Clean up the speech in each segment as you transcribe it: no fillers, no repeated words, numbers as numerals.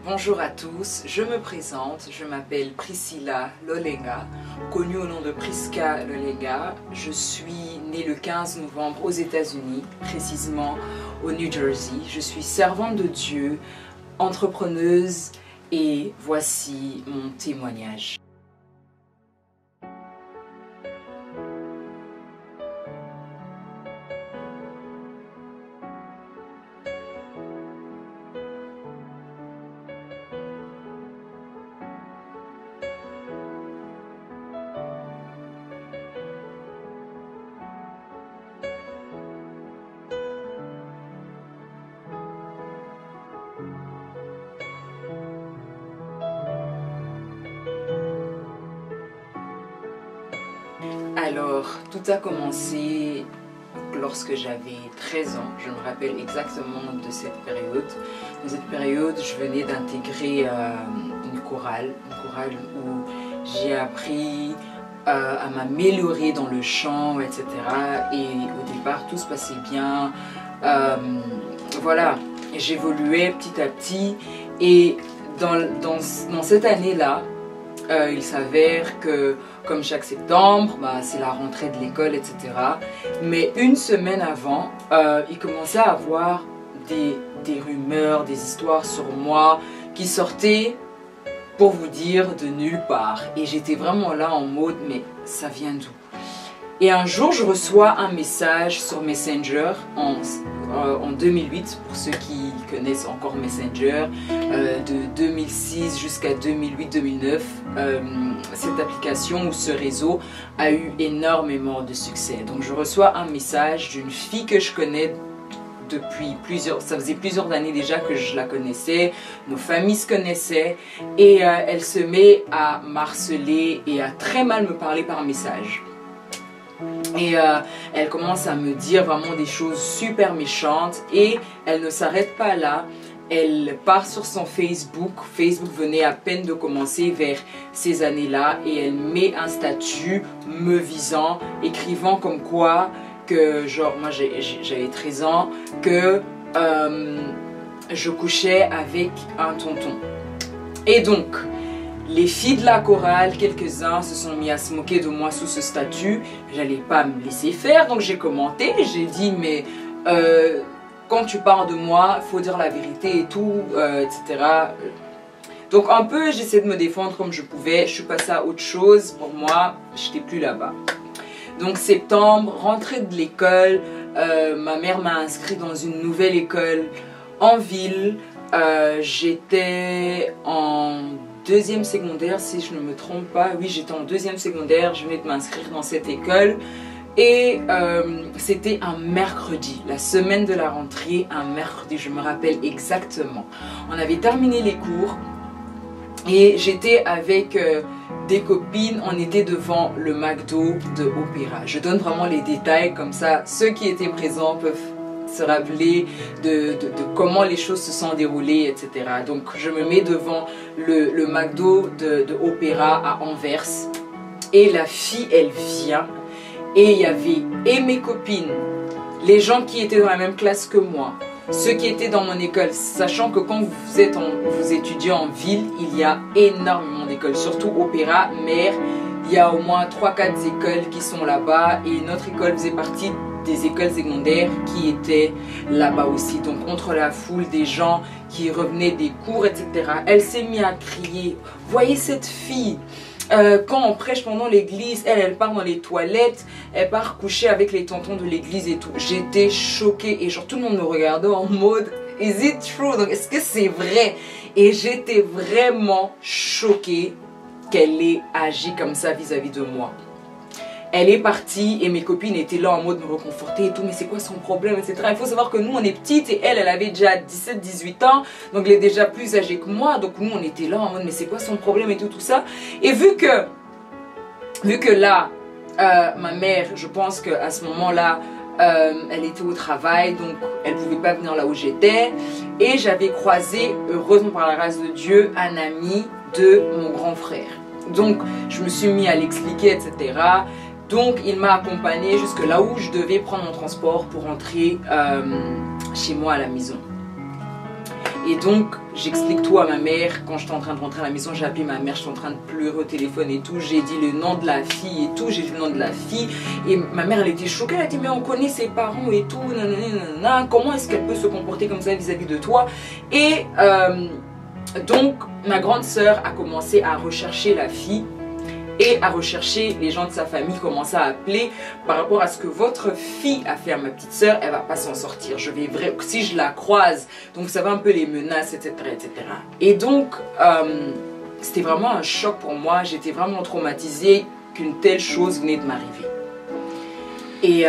Bonjour à tous, je me présente, je m'appelle Priscilla Lolenga, connue au nom de Priska Lolenga. Je suis née le 15 novembre aux États-Unis, précisément au New Jersey. Je suis servante de Dieu, entrepreneuse et voici mon témoignage. Alors, tout a commencé lorsque j'avais 13 ans. Je me rappelle exactement de cette période. Dans cette période, je venais d'intégrer une chorale où j'ai appris à m'améliorer dans le chant, etc. Et au départ, tout se passait bien. Voilà, j'évoluais petit à petit. Et dans cette année-là, il s'avère que, comme chaque septembre, c'est la rentrée de l'école, etc. Mais une semaine avant, il commençait à avoir des rumeurs, des histoires sur moi qui sortaient, pour vous dire, de nulle part. Et j'étais vraiment là en mode, mais ça vient d'où? Et un jour, je reçois un message sur Messenger en 2008, pour ceux qui connaissent encore Messenger, de 2006 jusqu'à 2008-2009. Cette application ou ce réseau a eu énormément de succès. Donc je reçois un message d'une fille que je connais depuis ça faisait plusieurs années déjà que je la connaissais, nos familles se connaissaient, et elle se met à m'harceler et à très mal me parler par message. Et elle commence à me dire vraiment des choses super méchantes et elle ne s'arrête pas là. Elle part sur son Facebook. Facebook venait à peine de commencer vers ces années-là et elle met un statut me visant, écrivant comme quoi que, genre, moi j'avais 13 ans, que je couchais avec un tonton. Et donc, les filles de la chorale, quelques-uns se sont mis à se moquer de moi sous ce statut. J'allais pas me laisser faire, donc j'ai commenté. J'ai dit, mais quand tu parles de moi, il faut dire la vérité et tout, etc. Donc un peu, j'essaie de me défendre comme je pouvais. Je suis passée à autre chose. Pour moi, je n'étais plus là-bas. Donc septembre, rentrée de l'école, ma mère m'a inscrit dans une nouvelle école en ville. J'étais en deuxième secondaire, si je ne me trompe pas. Oui, j'étais en deuxième secondaire, je venais de m'inscrire dans cette école. Et c'était un mercredi, la semaine de la rentrée, un mercredi, je me rappelle exactement. On avait terminé les cours et j'étais avec des copines, on était devant le McDo de Opéra. Je donne vraiment les détails, comme ça ceux qui étaient présents peuvent se rappeler de comment les choses se sont déroulées, etc. Donc je me mets devant le McDo de Opéra à Anvers et la fille, elle vient et il y avait et mes copines, les gens qui étaient dans la même classe que moi, ceux qui étaient dans mon école, sachant que quand vous étudiez en ville, il y a énormément d'écoles, surtout Opéra, mais il y a au moins 3-4 écoles qui sont là-bas et notre école faisait partie des écoles secondaires qui étaient là-bas aussi. Donc entre la foule des gens qui revenaient des cours, etc., elle s'est mise à crier, voyez cette fille, quand on prêche pendant l'église, elle part dans les toilettes, elle part coucher avec les tontons de l'église et tout. J'étais choquée et genre tout le monde me regardait en mode is it true? Donc est-ce que c'est vrai? Et j'étais vraiment choquée qu'elle ait agi comme ça vis-à-vis de moi. Elle est partie et mes copines étaient là en mode me reconforter et tout, mais c'est quoi son problème, etc. Il faut savoir que nous on est petites et elle avait déjà 17-18 ans, donc elle est déjà plus âgée que moi, donc nous on était là en mode mais c'est quoi son problème et tout ça. Et vu que là, ma mère, je pense qu'à ce moment-là, elle était au travail, donc elle ne pouvait pas venir là où j'étais. Et j'avais croisé, heureusement par la grâce de Dieu, un ami de mon grand frère. Donc je me suis mis à l'expliquer, etc. Donc il m'a accompagnée jusque là où je devais prendre mon transport pour rentrer chez moi à la maison. Et donc, j'explique tout à ma mère. Quand j'étais en train de rentrer à la maison, j'ai appelé ma mère, j'étais en train de pleurer au téléphone et tout. J'ai dit le nom de la fille et tout, j'ai dit le nom de la fille. Et ma mère, elle était choquée, elle a dit mais on connaît ses parents et tout, nanana, comment est-ce qu'elle peut se comporter comme ça vis-à-vis de toi? Et donc, ma grande sœur a commencé à rechercher la fille. Et à rechercher les gens de sa famille, commencer à appeler par rapport à ce que votre fille a fait à ma petite soeur, elle va pas s'en sortir. Si je la croise, donc vous savez un peu les menaces, etc. etc. Et donc, c'était vraiment un choc pour moi. J'étais vraiment traumatisée qu'une telle chose venait de m'arriver. Et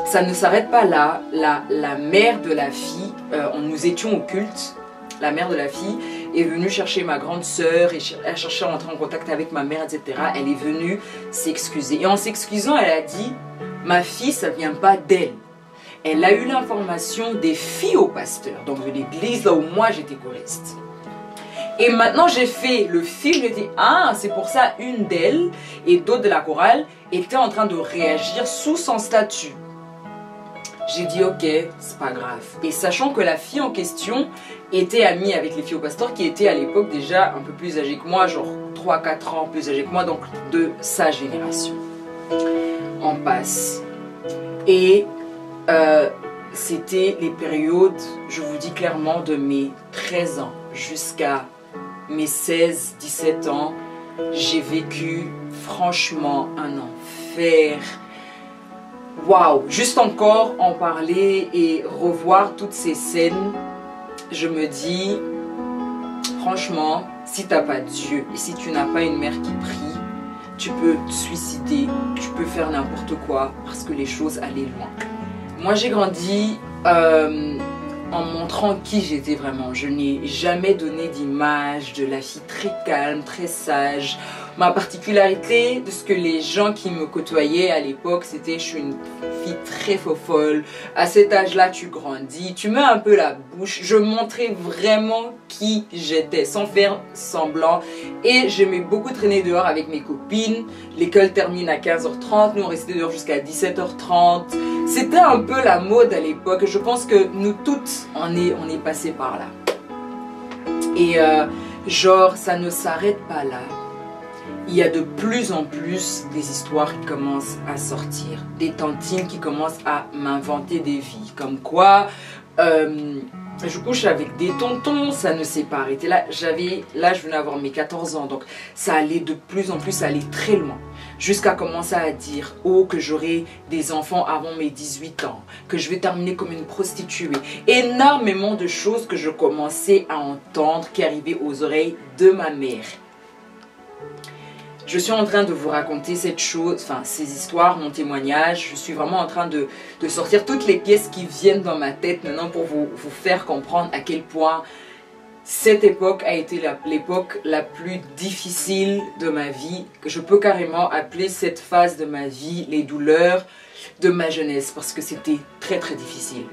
ça ne s'arrête pas là. La mère de la fille, nous étions au culte. La mère de la fille est venue chercher ma grande sœur et elle cherchait à entrer en contact avec ma mère, etc. Elle est venue s'excuser. Et en s'excusant, elle a dit, ma fille, ça ne vient pas d'elle. Elle a eu l'information des filles au pasteur, donc de l'église là où moi j'étais choriste. Et maintenant j'ai fait le film, j'ai dit, ah, c'est pour ça une d'elles et d'autres de la chorale étaient en train de réagir sous son statut. J'ai dit ok, c'est pas grave. Et sachant que la fille en question était amie avec les filles au pasteur qui étaient à l'époque déjà un peu plus âgées que moi, genre 3-4 ans plus âgées que moi, donc de sa génération. On passe. Et c'était les périodes, je vous dis clairement, de mes 13 ans jusqu'à mes 16-17 ans. J'ai vécu franchement un enfer. Waouh, juste encore en parler et revoir toutes ces scènes, je me dis, franchement, si tu n'as pas Dieu et si tu n'as pas une mère qui prie, tu peux te suicider, tu peux faire n'importe quoi parce que les choses allaient loin. Moi, j'ai grandi en montrant qui j'étais vraiment. Je n'ai jamais donné d'image de la fille très calme, très sage. Ma particularité de ce que les gens qui me côtoyaient à l'époque, c'était je suis une fille très fofolle. À cet âge-là, tu grandis, tu mets un peu la bouche. Je montrais vraiment qui j'étais, sans faire semblant. Et j'aimais beaucoup traîner dehors avec mes copines. L'école termine à 15h30, nous on restait dehors jusqu'à 17h30. C'était un peu la mode à l'époque. Je pense que nous toutes, on est passé par là. Et genre, ça ne s'arrête pas là. Il y a de plus en plus des histoires qui commencent à sortir. Des tantines qui commencent à m'inventer des vies. Comme quoi, je couche avec des tontons, ça ne s'est pas arrêté. Là, je venais d'avoir mes 14 ans. Donc, ça allait de plus en plus aller très loin. Jusqu'à commencer à dire, oh, que j'aurai des enfants avant mes 18 ans. Que je vais terminer comme une prostituée. Énormément de choses que je commençais à entendre qui arrivaient aux oreilles de ma mère. Je suis en train de vous raconter cette chose, enfin ces histoires, mon témoignage. Je suis vraiment en train de sortir toutes les pièces qui viennent dans ma tête maintenant pour vous faire comprendre à quel point cette époque a été l'époque la plus difficile de ma vie. Je peux carrément appeler cette phase de ma vie les douleurs de ma jeunesse parce que c'était très très difficile.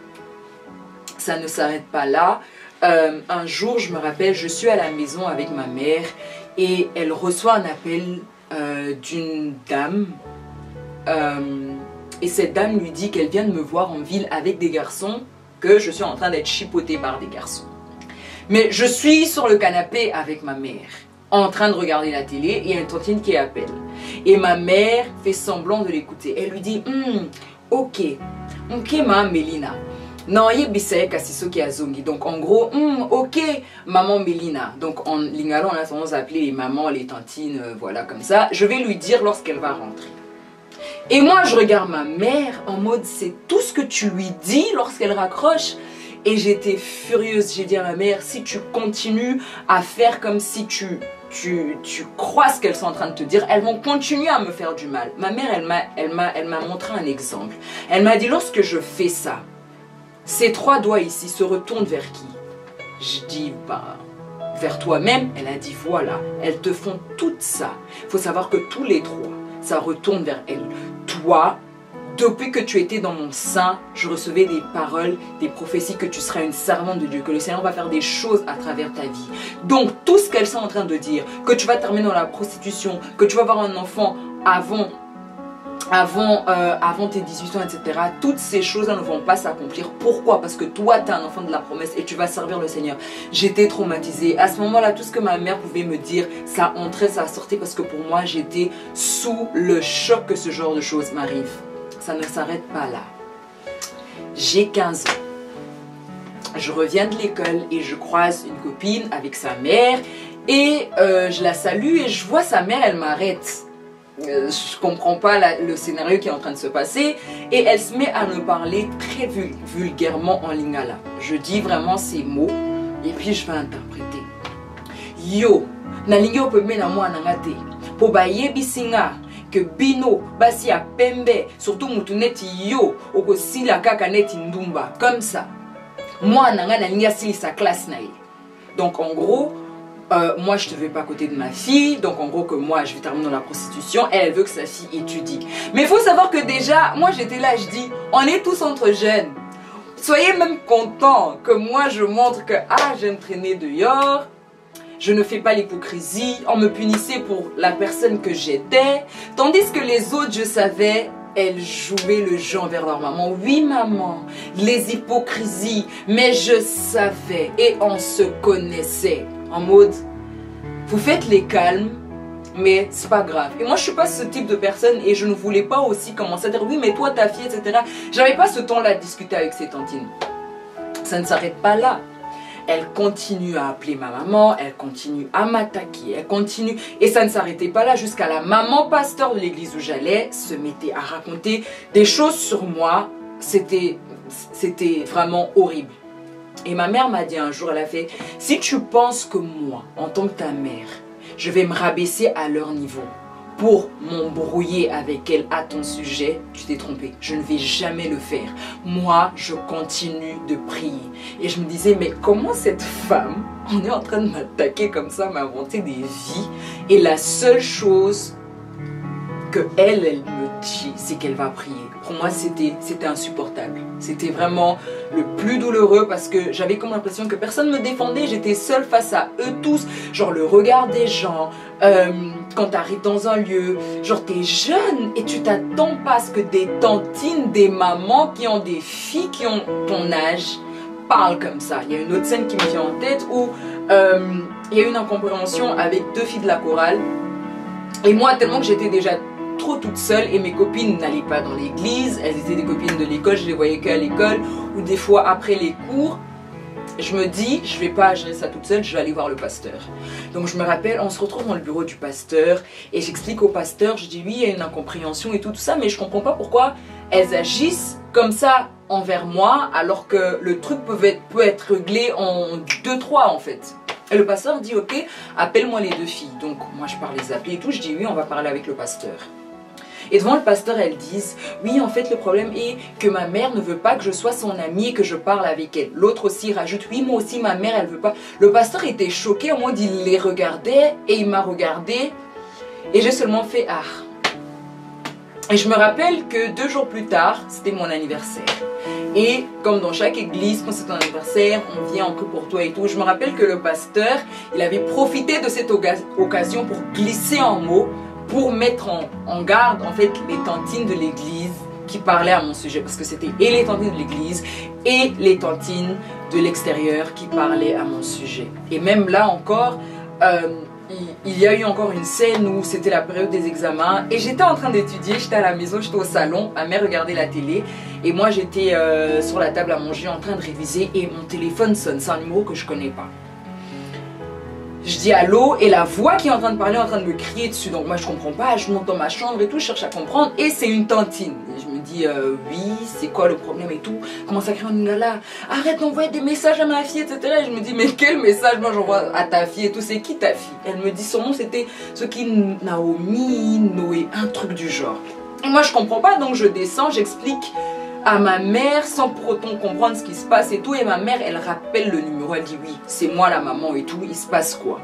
Ça ne s'arrête pas là. Un jour, je me rappelle, je suis à la maison avec ma mère et elle reçoit un appel d'une dame. Et cette dame lui dit qu'elle vient de me voir en ville avec des garçons, que je suis en train d'être chipotée par des garçons. Mais je suis sur le canapé avec ma mère, en train de regarder la télé, et il y a une tantine qui appelle. Et ma mère fait semblant de l'écouter. Elle lui dit, ok, ma Mélina. Non, il y a zongi. Donc en gros, ok, maman Mélina. Donc en lingala, on a tendance à appeler les mamans, les tantines, voilà comme ça. Je vais lui dire lorsqu'elle va rentrer. Et moi, je regarde ma mère en mode, c'est tout ce que tu lui dis lorsqu'elle raccroche. Et j'étais furieuse. J'ai dit à ma mère, si tu continues à faire comme si tu crois ce qu'elles sont en train de te dire, elles vont continuer à me faire du mal. Ma mère, elle m'a montré un exemple. Elle m'a dit, lorsque je fais ça, ces trois doigts ici se retournent vers qui? Je dis, bah, vers toi-même. Elle a dit, voilà, elles te font tout ça. Il faut savoir que tous les trois, ça retourne vers elles. Toi, depuis que tu étais dans mon sein, je recevais des paroles, des prophéties que tu seras une servante de Dieu, que le Seigneur va faire des choses à travers ta vie. Donc, tout ce qu'elles sont en train de dire, que tu vas terminer dans la prostitution, que tu vas avoir un enfant avant avant tes 18 ans, etc. Toutes ces choses-là ne vont pas s'accomplir. Pourquoi? Parce que toi, tu es un enfant de la promesse et tu vas servir le Seigneur. J'étais traumatisée. À ce moment-là, tout ce que ma mère pouvait me dire, ça entrait, ça sortait parce que pour moi, j'étais sous le choc que ce genre de choses m'arrive. Ça ne s'arrête pas là. J'ai 15 ans. Je reviens de l'école et je croise une copine avec sa mère et je la salue et je vois sa mère, elle m'arrête. Je comprends pas le scénario qui est en train de se passer et elle se met à me parler très vulgairement en lingala. Je dis vraiment ces mots et puis je vais interpréter. Yo, na lingo pe mena mo anangate. Po ba yebisinga que bino basi a pembe surtout mutuneti yo okosi la kaka neti ndumba comme ça. Moi nanga na linga sili sa classe na ye. Donc en gros moi je ne vais pas à côté de ma fille, donc en gros que moi je vais terminer dans la prostitution, elle veut que sa fille étudie. Mais il faut savoir que déjà, moi j'étais là, je dis, on est tous entre jeunes. Soyez même contents que moi je montre que j'aime traîner dehors, je ne fais pas l'hypocrisie, on me punissait pour la personne que j'étais, tandis que les autres je savais, elles jouaient le jeu envers leur maman. Oui maman, les hypocrisies, mais je savais et on se connaissait. En mode, vous faites les calmes, mais c'est pas grave. Et moi, je suis pas ce type de personne et je ne voulais pas aussi commencer à dire oui, mais toi, ta fille, etc. J'avais pas ce temps-là à discuter avec ces tantines. Ça ne s'arrête pas là. Elle continue à appeler ma maman, elle continue à m'attaquer, elle continue. Et ça ne s'arrêtait pas là jusqu'à la maman pasteur de l'église où j'allais se mettait à raconter des choses sur moi. C'était vraiment horrible. Et ma mère m'a dit un jour, elle a fait, si tu penses que moi, en tant que ta mère, je vais me rabaisser à leur niveau pour m'embrouiller avec elle à ton sujet, tu t'es trompé. Je ne vais jamais le faire. Moi, je continue de prier. Et je me disais, mais comment cette femme, on est en train de m'attaquer comme ça, m'inventer des vies, et la seule chose que elle me dit, c'est qu'elle va prier. Pour moi, c'était insupportable. C'était vraiment le plus douloureux parce que j'avais comme l'impression que personne ne me défendait. J'étais seule face à eux tous. Genre le regard des gens, quand tu arrives dans un lieu, genre tu es jeune et tu t'attends pas à ce que des tantines, des mamans qui ont des filles qui ont ton âge parlent comme ça. Il y a une autre scène qui me vient en tête où il y a une incompréhension avec deux filles de la chorale. Et moi, tellement que j'étais déjà trop toute seule et mes copines n'allaient pas dans l'église, elles étaient des copines de l'école, je les voyais qu'à l'école ou des fois après les cours. Je me dis, je vais pas gérer ça toute seule, je vais aller voir le pasteur. Donc je me rappelle, on se retrouve dans le bureau du pasteur et j'explique au pasteur, je dis oui, il y a une incompréhension et tout ça, mais je comprends pas pourquoi elles agissent comme ça envers moi alors que le truc peut être réglé en 2-3 en fait. Et le pasteur dit ok, appelle-moi les deux filles. Donc moi je pars les appeler et tout, je dis oui, on va parler avec le pasteur. Et devant le pasteur, elles disent, oui, en fait, le problème est que ma mère ne veut pas que je sois son amie et que je parle avec elle. L'autre aussi rajoute, oui, moi aussi, ma mère, elle veut pas. Le pasteur était choqué, au moins, il les regardait et il m'a regardé. Et j'ai seulement fait, Et je me rappelle que 2 jours plus tard, c'était mon anniversaire. Et comme dans chaque église, quand c'est ton anniversaire, on vient en prie pour toi et tout. Je me rappelle que le pasteur, il avait profité de cette occasion pour glisser un mot, pour mettre en garde en fait les tantines de l'église qui parlaient à mon sujet. Parce que c'était et les tantines de l'église et les tantines de l'extérieur qui parlaient à mon sujet. Et même là encore, il y a eu encore une scène où c'était la période des examens et j'étais en train d'étudier, j'étais à la maison, j'étais au salon, ma mère regardait la télé et moi j'étais sur la table à manger en train de réviser et mon téléphone sonne, c'est un numéro que je connais pas. Je dis allô et la voix qui est en train de parler est en train de me crier dessus. Donc moi je comprends pas, je monte dans ma chambre et tout, je cherche à comprendre et c'est une tantine. Et je me dis oui, c'est quoi le problème et tout. Comment ça crée un lingala? Arrête d'envoyer des messages à ma fille, etc. Et je me dis mais quel message moi j'envoie à ta fille et tout, c'est qui ta fille? Elle me dit son nom c'était ce qui Naomi, Noé, un truc du genre. Et moi je comprends pas donc je descends, j'explique à ma mère sans pour autant comprendre ce qui se passe et tout. Et ma mère, elle rappelle le numéro, elle dit oui, c'est moi la maman et tout, il se passe quoi?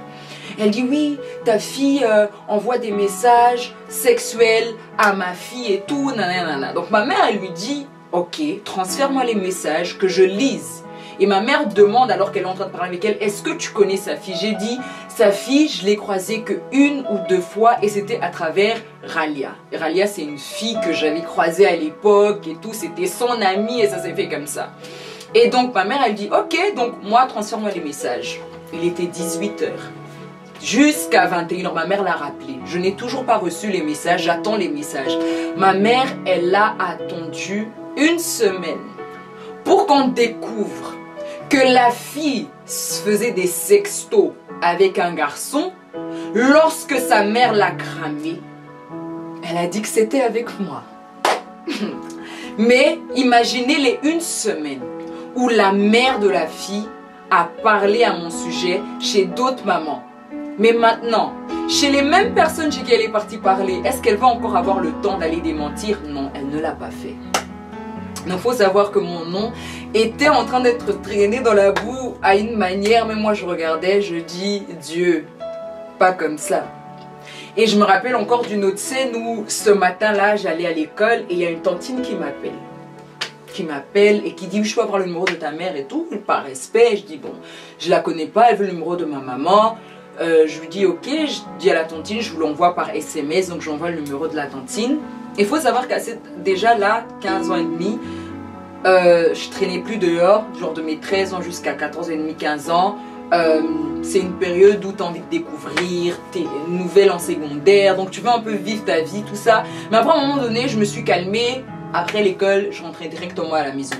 Elle dit oui, ta fille envoie des messages sexuels à ma fille et tout, nanana. Donc ma mère, elle lui dit ok, transfère-moi les messages, que je lise Et ma mère demande, alors qu'elle est en train de parler avec elle, est-ce que tu connais sa fille? J'ai dit, sa fille, je l'ai croisée que 1 ou 2 fois et c'était à travers Ralia. Et Ralia, c'est une fille que j'avais croisée à l'époque et tout, c'était son amie et ça s'est fait comme ça. Et donc ma mère, elle dit, ok, donc moi, transfère-moi les messages. Il était 18 h. Jusqu'à 21 h, ma mère l'a rappelé. Je n'ai toujours pas reçu les messages, j'attends les messages. Ma mère, elle a attendu 1 semaine pour qu'on découvre que la fille faisait des sextos avec un garçon. Lorsque sa mère l'a cramé, elle a dit que c'était avec moi. Mais imaginez les 1 semaine où la mère de la fille a parlé à mon sujet chez d'autres mamans. Mais maintenant, chez les mêmes personnes chez qui elle est partie parler, est-ce qu'elle va encore avoir le temps d'aller démentir? Non, elle ne l'a pas fait. Donc il faut savoir que mon nom était en train d'être traîné dans la boue à une manière, mais moi je regardais, je dis Dieu, pas comme ça. Et je me rappelle encore d'une autre scène où ce matin-là, j'allais à l'école et il y a une tantine qui m'appelle et qui dit je peux avoir le numéro de ta mère et tout, par respect. Je dis bon, je la connais pas, elle veut le numéro de ma maman. Je lui dis ok, je dis à la tantine, je vous l'envoie par SMS, donc j'envoie le numéro de la tantine. Il faut savoir qu'à déjà là, 15 ans et demi, je traînais plus dehors, genre de mes 13 ans jusqu'à 14 et demi, 15 ans. C'est une période où tu as envie de découvrir, tu es nouvelle en secondaire, donc tu veux un peu vivre ta vie, tout ça. Mais après, à un moment donné, je me suis calmée. Après l'école, je rentrais directement à la maison.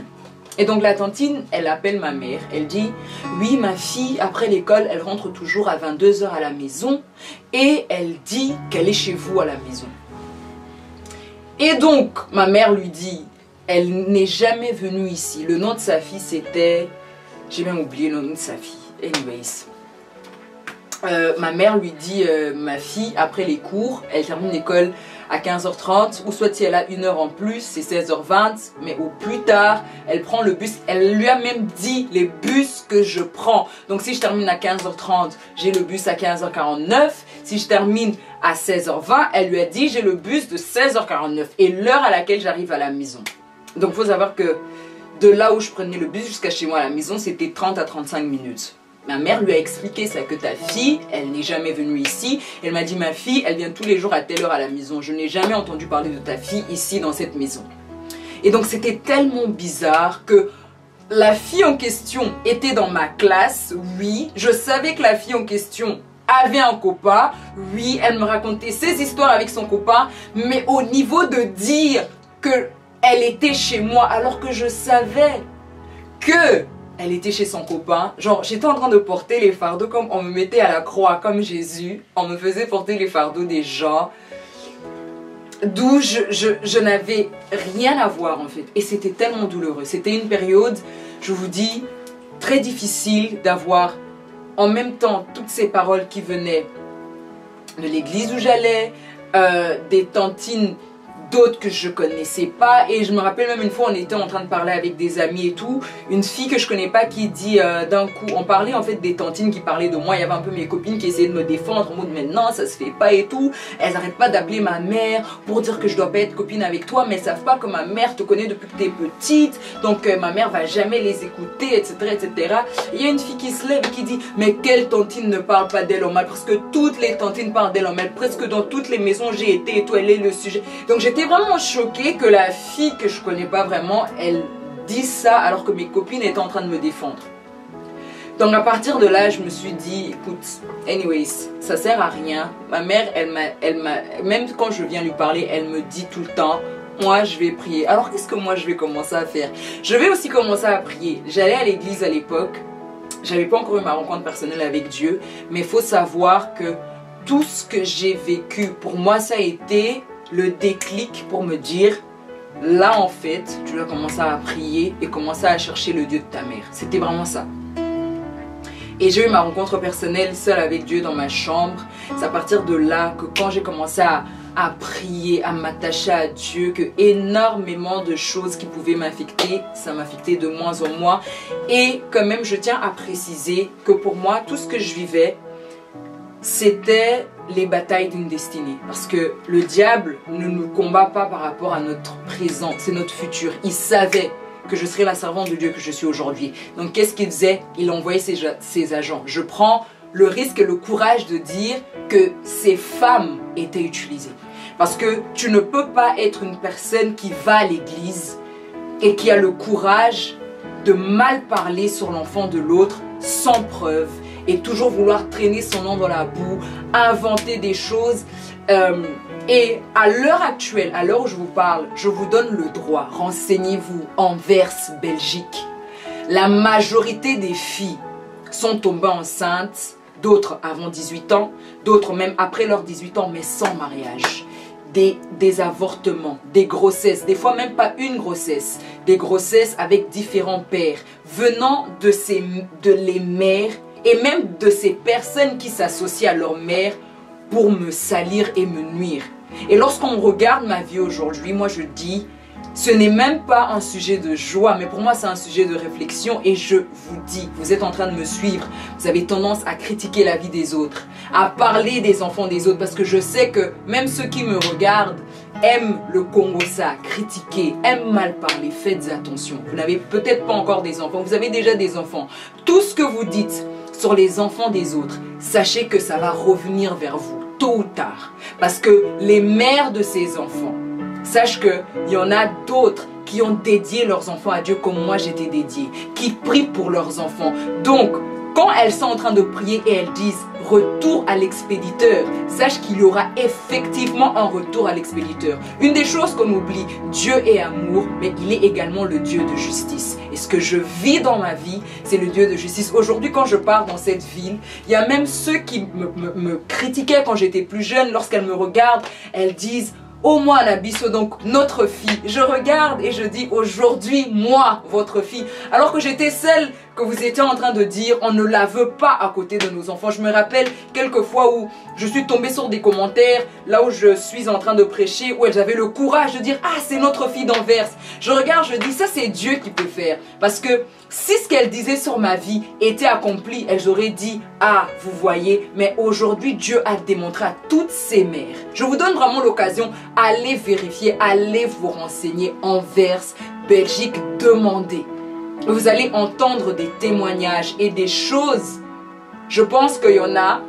Et donc la tantine, elle appelle ma mère. Elle dit, oui, ma fille, après l'école, elle rentre toujours à 22 h à la maison. Et elle dit qu'elle est chez vous à la maison. Et donc, ma mère lui dit, elle n'est jamais venue ici. Le nom de sa fille, c'était... J'ai même oublié le nom de sa fille. Anyways. Ma mère lui dit, ma fille, après les cours, elle termine l'école à 15 h 30, ou soit si elle a 1 heure en plus, c'est 16 h 20, mais au plus tard, elle prend le bus. Elle lui a même dit les bus que je prends. Donc si je termine à 15 h 30, j'ai le bus à 15 h 49. Si je termine à 16 h 20, elle lui a dit j'ai le bus de 16 h 49 et l'heure à laquelle j'arrive à la maison. Donc il faut savoir que de là où je prenais le bus jusqu'à chez moi à la maison, c'était 30 à 35 minutes. Ma mère lui a expliqué ça, que ta fille, elle n'est jamais venue ici. Elle m'a dit, ma fille, elle vient tous les jours à telle heure à la maison. Je n'ai jamais entendu parler de ta fille ici dans cette maison. Et donc c'était tellement bizarre que la fille en question était dans ma classe, oui. Je savais que la fille en question avait un copain, oui. Elle me racontait ses histoires avec son copain. Mais au niveau de dire qu'elle était chez moi alors que je savais que... elle était chez son copain, genre j'étais en train de porter les fardeaux comme on me mettait à la croix comme Jésus, on me faisait porter les fardeaux des gens, d'où je n'avais rien à voir en fait. Et c'était tellement douloureux, c'était une période, je vous dis, très difficile d'avoir en même temps toutes ces paroles qui venaient de l'église où j'allais, des tantines, d'autres que je connaissais pas. Et je me rappelle même une fois, on était en train de parler avec des amis et tout, une fille que je connais pas qui dit d'un coup, on parlait en fait des tantines qui parlaient de moi. Il y avait un peu mes copines qui essayaient de me défendre en mode mais non, ça se fait pas et tout. Elles arrêtent pas d'appeler ma mère pour dire que je dois pas être copine avec toi, mais elles savent pas que ma mère te connaît depuis que t'es petite, donc ma mère va jamais les écouter, etc., etc. Il y a une fille qui se lève et qui dit mais quelle tantine ne parle pas d'elle en mal, parce que toutes les tantines parlent d'elle en mal, presque dans toutes les maisons j'ai été et tout, elle est le sujet. Donc j'étais vraiment choquée que la fille que je connais pas vraiment, elle dise ça alors que mes copines étaient en train de me défendre. Donc à partir de là, je me suis dit, écoute, anyways, ça sert à rien. Ma mère, même quand je viens lui parler, elle me dit tout le temps, moi je vais prier. Alors qu'est-ce que moi je vais commencer à faire? Je vais aussi commencer à prier. J'allais à l'église à l'époque, j'avais pas encore eu ma rencontre personnelle avec Dieu, mais il faut savoir que tout ce que j'ai vécu, pour moi ça a été le déclic pour me dire, là en fait, tu dois commencer à prier et commencer à chercher le Dieu de ta mère. C'était vraiment ça. Et j'ai eu ma rencontre personnelle seule avec Dieu dans ma chambre. C'est à partir de là que quand j'ai commencé à prier, à m'attacher à Dieu, que énormément de choses qui pouvaient m'affecter, ça m'affectait de moins en moins. Et quand même, je tiens à préciser que pour moi, tout ce que je vivais, c'était les batailles d'une destinée. Parce que le diable ne nous combat pas par rapport à notre présent, c'est notre futur. Il savait que je serais la servante de Dieu que je suis aujourd'hui. Donc qu'est-ce qu'il faisait? Il envoyait ses agents. Je prends le risque et le courage de dire que ces femmes étaient utilisées. Parce que tu ne peux pas être une personne qui va à l'église et qui a le courage de mal parler sur l'enfant de l'autre sans preuve et toujours vouloir traîner son nom dans la boue, inventer des choses. Et à l'heure actuelle, à l'heure où je vous parle, je vous donne le droit. Renseignez-vous. Anvers, Belgique, la majorité des filles sont tombées enceintes, d'autres avant 18 ans, d'autres même après leurs 18 ans, mais sans mariage. Des avortements, des grossesses, des fois même pas une grossesse, des grossesses avec différents pères, venant de les mères et même de ces personnes qui s'associent à leur mère pour me salir et me nuire. Et lorsqu'on regarde ma vie aujourd'hui, moi je dis, ce n'est même pas un sujet de joie, mais pour moi c'est un sujet de réflexion et je vous dis, vous êtes en train de me suivre, vous avez tendance à critiquer la vie des autres, à parler des enfants des autres, parce que je sais que même ceux qui me regardent aiment le Congo ça, critiquer, aiment mal parler, faites attention. Vous n'avez peut-être pas encore des enfants, vous avez déjà des enfants. Tout ce que vous dites sur les enfants des autres, sachez que ça va revenir vers vous, tôt ou tard. Parce que les mères de ces enfants, sache qu'il y en a d'autres qui ont dédié leurs enfants à Dieu comme moi j'étais dédié, qui prient pour leurs enfants. Donc, quand elles sont en train de prier et elles disent « retour à l'expéditeur », sache qu'il y aura effectivement un retour à l'expéditeur. Une des choses qu'on oublie, Dieu est amour, mais il est également le Dieu de justice. Et ce que je vis dans ma vie, c'est le Dieu de justice. Aujourd'hui, quand je pars dans cette ville, il y a même ceux qui me critiquaient quand j'étais plus jeune. Lorsqu'elles me regardent, elles disent « oh moi Nabiso, donc notre fille ». Je regarde et je dis aujourd'hui moi votre fille. Alors que j'étais celle que vous étiez en train de dire on ne la veut pas à côté de nos enfants. Je me rappelle quelques fois où je suis tombée sur des commentaires là où je suis en train de prêcher, où elles avaient le courage de dire ah c'est notre fille d'Anvers. Je regarde, je dis ça c'est Dieu qui peut faire. Parce que si ce qu'elles disaient sur ma vie était accompli, elles auraient dit ah vous voyez, mais aujourd'hui Dieu a démontré à toutes ces mères. Je vous donne vraiment l'occasion, allez vérifier, allez vous renseigner. Anvers, Belgique, demandez. Vous allez entendre des témoignages et des choses. Je pense qu'il y en a.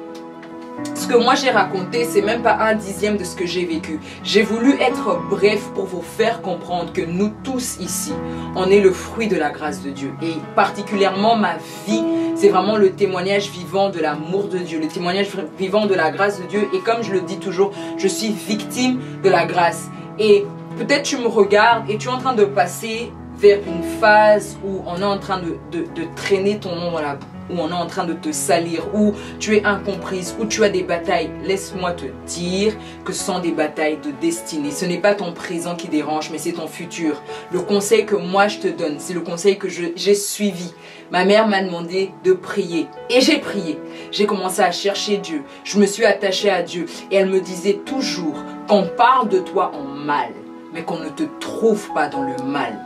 Ce que moi j'ai raconté, c'est même pas 1/10 de ce que j'ai vécu. J'ai voulu être bref pour vous faire comprendre que nous tous ici, on est le fruit de la grâce de Dieu. Et particulièrement ma vie, c'est vraiment le témoignage vivant de l'amour de Dieu, le témoignage vivant de la grâce de Dieu. Et comme je le dis toujours, je suis victime de la grâce. Et peut-être tu me regardes et tu es en train de passer vers une phase où on est en train de traîner ton nom dans la boue, où on est en train de te salir, où tu es incomprise, où tu as des batailles. Laisse-moi te dire que ce sont des batailles de destinée. Ce n'est pas ton présent qui dérange, mais c'est ton futur. Le conseil que moi je te donne, c'est le conseil que j'ai suivi. Ma mère m'a demandé de prier et j'ai prié. J'ai commencé à chercher Dieu. Je me suis attachée à Dieu et elle me disait toujours qu'on parle de toi en mal, mais qu'on ne te trouve pas dans le mal.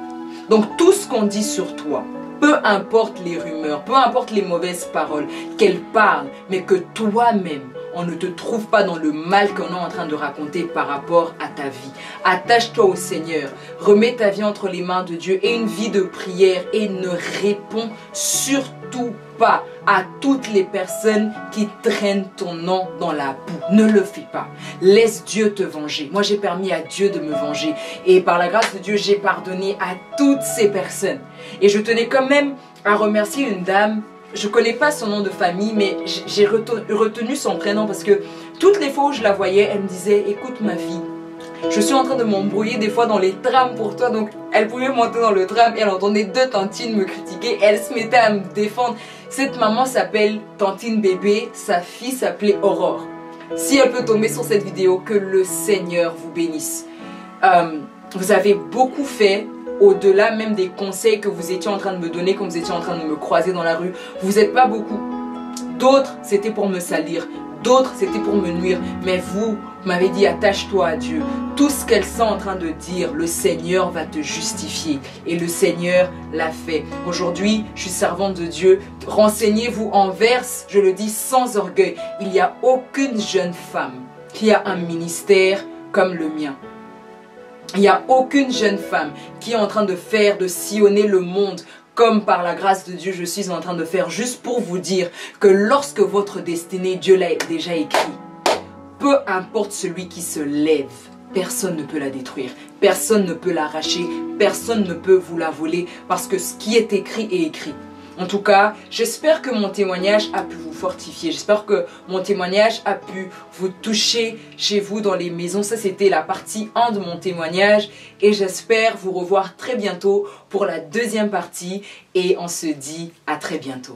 Donc tout ce qu'on dit sur toi, peu importe les rumeurs, peu importe les mauvaises paroles qu'elles parlent, mais que toi-même, on ne te trouve pas dans le mal qu'on est en train de raconter par rapport à ta vie. Attache-toi au Seigneur, remets ta vie entre les mains de Dieu et une vie de prière et ne réponds surtout pas à toutes les personnes qui traînent ton nom dans la boue. Ne le fais pas. Laisse Dieu te venger. Moi, j'ai permis à Dieu de me venger. Et par la grâce de Dieu, j'ai pardonné à toutes ces personnes. Et je tenais quand même à remercier une dame. Je ne connais pas son nom de famille, mais j'ai retenu son prénom parce que toutes les fois où je la voyais, elle me disait « Écoute ma fille, je suis en train de m'embrouiller des fois dans les trams pour toi. » Donc elle pouvait monter dans le tram et elle entendait deux tantines me critiquer. Elle se mettait à me défendre. Cette maman s'appelle Tantine Bébé, sa fille s'appelait Aurore. Si elle peut tomber sur cette vidéo, que le Seigneur vous bénisse. Vous avez beaucoup fait. Au-delà même des conseils que vous étiez en train de me donner, quand vous étiez en train de me croiser dans la rue, vous n'êtes pas beaucoup. D'autres, c'était pour me salir. D'autres, c'était pour me nuire. Mais vous m'avez dit, attache-toi à Dieu. Tout ce qu'elles sont en train de dire, le Seigneur va te justifier. Et le Seigneur l'a fait. Aujourd'hui, je suis servante de Dieu. Renseignez-vous Anvers, je le dis sans orgueil. Il n'y a aucune jeune femme qui a un ministère comme le mien. Il n'y a aucune jeune femme qui est en train de sillonner le monde comme par la grâce de Dieu je suis en train de faire, juste pour vous dire que lorsque votre destinée, Dieu l'a déjà écrit, peu importe celui qui se lève, personne ne peut la détruire, personne ne peut l'arracher, personne ne peut vous la voler parce que ce qui est écrit est écrit. En tout cas, j'espère que mon témoignage a pu vous fortifier. J'espère que mon témoignage a pu vous toucher chez vous dans les maisons. Ça, c'était la partie 1 de mon témoignage. Et j'espère vous revoir très bientôt pour la deuxième partie. Et on se dit à très bientôt.